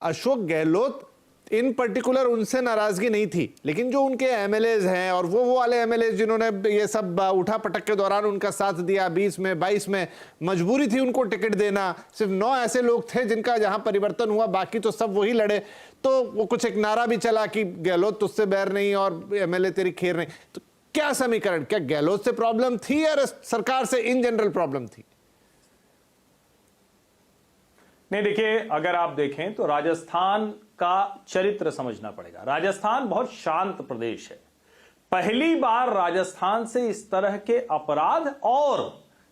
अशोक गहलोत इन particular उनसे नाराजगी नहीं थी, लेकिन जो उनके एमएलएज हैं और वो वाले एमएलएज जिन्होंने ये सब उठा पटक के दौरान उनका साथ दिया, 20 में 22 में मजबूरी थी उनको टिकट देना, सिर्फ 9 ऐसे लोग थे जिनका जहां परिवर्तन हुआ, बाकी तो सब वही लड़े। तो वो कुछ एक नारा भी चला कि गहलोत तुझसे बैर नहीं और एमएलए तेरी खैर नहीं। तो क्या समीकरण, क्या गहलोत से प्रॉब्लम थी या सरकार से इन जनरल प्रॉब्लम थी? नहीं, देखिए, अगर आप देखें तो राजस्थान का चरित्र समझना पड़ेगा। राजस्थान बहुत शांत प्रदेश है। पहली बार राजस्थान से इस तरह के अपराध और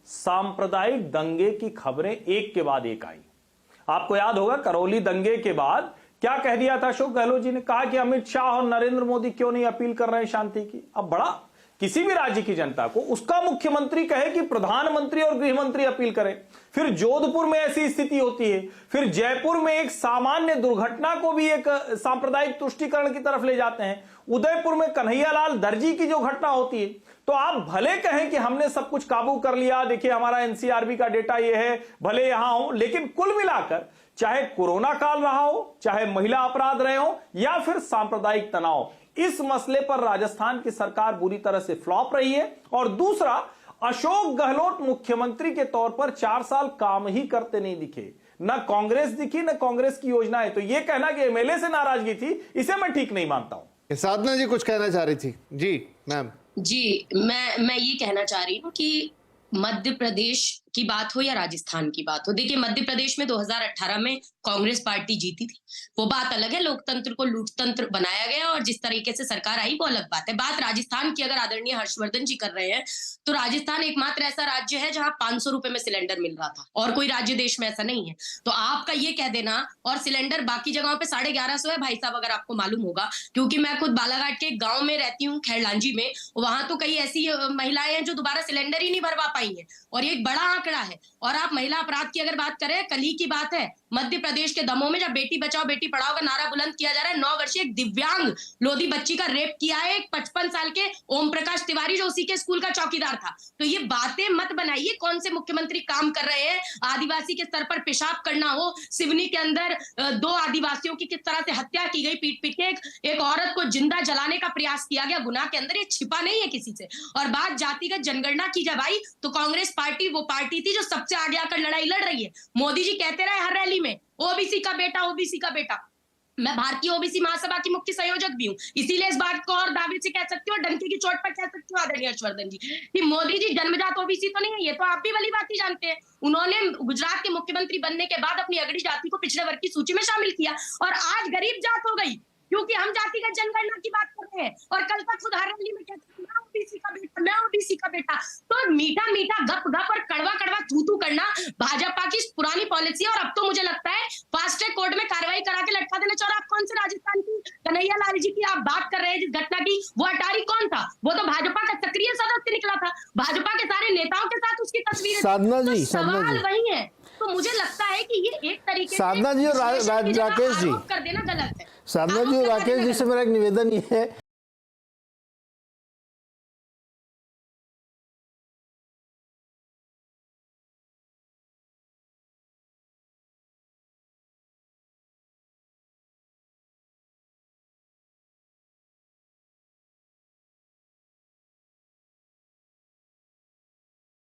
सांप्रदायिक दंगे की खबरें एक के बाद एक आई। आपको याद होगा करौली दंगे के बाद क्या कह दिया था अशोक गहलोत जी ने, कहा कि अमित शाह और नरेंद्र मोदी क्यों नहीं अपील कर रहे हैं शांति की। अब बड़ा किसी भी राज्य की जनता को उसका मुख्यमंत्री कहे कि प्रधानमंत्री और गृह मंत्री अपील करें। फिर जोधपुर में ऐसी स्थिति होती है, फिर जयपुर में एक सामान्य दुर्घटना को भी एक सांप्रदायिक तुष्टीकरण की तरफ ले जाते हैं। उदयपुर में कन्हैयालाल दर्जी की जो घटना होती है, तो आप भले कहें कि हमने सब कुछ काबू कर लिया, देखिए हमारा एनसीआरबी का डेटा ये है, भले यहां हो, लेकिन कुल मिलाकर चाहे कोरोना काल रहा हो, चाहे महिला अपराध रहे हो या फिर सांप्रदायिक तनाव, इस मसले पर राजस्थान की सरकार बुरी तरह से फ्लॉप रही है। और दूसरा, अशोक गहलोत मुख्यमंत्री के तौर पर 4 साल काम ही करते नहीं दिखे, न कांग्रेस दिखी न कांग्रेस की योजनाएं। तो यह कहना कि एमएलए से नाराजगी थी, इसे मैं ठीक नहीं मानता हूं। साधना जी कुछ कहना चाह रही थी। जी मैम। जी, मैं ये कहना चाह रही हूँ कि मध्य प्रदेश की बात हो या राजस्थान की बात हो, देखिए मध्य प्रदेश में 2018 में कांग्रेस पार्टी जीती थी, वो बात अलग है। लोकतंत्र को लूटतंत्र बनाया गया और जिस तरीके से सरकार आई वो अलग बात है। बात राजस्थान की अगर आदरणीय हर्षवर्धन जी कर रहे हैं, तो राजस्थान एकमात्र ऐसा राज्य है जहां 500 रुपए में सिलेंडर मिल रहा था और कोई राज्य देश में ऐसा नहीं है। तो आपका ये कह देना, और सिलेंडर बाकी जगहों पे 1150 है भाई साहब, अगर आपको मालूम होगा, क्योंकि मैं खुद बालाघाट के एक गांव में रहती हूँ, खैरलांजी में, वहां तो कई ऐसी महिलाएं हैं जो दोबारा सिलेंडर ही नहीं भरवा पाई है, और ये एक बड़ा आंकड़ा है। और आप महिला अपराध की अगर बात करें, कल ही की बात है, मध्य प्रदेश के दमोह में जब बेटी बचाओ बेटी पढ़ाओ का नारा बुलंद किया जा रहा है, 9 वर्षीय एक दिव्यांग लोधी बच्ची का रेप किया है एक 55 साल के ओम प्रकाश तिवारी, जो उसी के स्कूल का चौकीदार था। तो ये बातें मत बनाइए। कौन से मुख्यमंत्री काम कर रहे हैं? आदिवासी के स्तर पर पेशाब करना हो, सिवनी के अंदर 2 आदिवासियों की किस तरह से हत्या की गई, पीट पीट के एक औरत को जिंदा जलाने का प्रयास किया गया, गुनाह के अंदर ये छिपा नहीं है किसी से। और बात जातिगत जनगणना की जब आई, तो कांग्रेस पार्टी वो पार्टी थी जो सबसे आगे आकर लड़ाई लड़ रही है। मोदी जी कहते रहे हर रैली में, ओबीसी का बेटा, ओबीसी का बेटा। मैं भारतीय ओबीसी महासभा की मुख्य संयोजक भी हूँ, इसीलिए इस बात को और दावे से कह सकती हूँ, डंके की चोट पर कह सकती हूँ आदरणीय हर्षवर्धन जी, कि मोदी जी जन्मजात ओबीसी तो नहीं है। ये तो आप भी भली बात ही जानते हैं। उन्होंने गुजरात के मुख्यमंत्री बनने के बाद अपनी अगड़ी जाति को पिछड़े वर्ग की सूची में शामिल किया, और आज गरीब जात हो गई, क्योंकि हम जातिगत जनगणना की बात कर रहे हैं। और कल तक खुद हर रैली में कहते हैं मैं ओबीसी का बेटा, मैं ओबीसी का बेटा। तो मीठा मीठा गप गप और कड़वा कड़वा थू थू करना भाजपा की पुरानी पॉलिसी है। और अब तो मुझे लगता है फास्ट ट्रैक कोर्ट में कार्रवाई करा के लटका देना चाहिए। और आप कौन से राजस्थान की कन्हैयालाल जी की आप बात कर रहे हैं जिस घटना की, वो अटारी कौन था? वो तो भाजपा का सक्रिय सदस्य निकला था, भाजपा के सारे नेताओं के साथ उसकी तस्वीर। साधना जी, सवाल वही है। तो मुझे लगता है कि ये एक तरीके से साधना जी और राकेश जी कर देना गलत है। साधना जी और राकेश जी से मेरा एक निवेदन ये है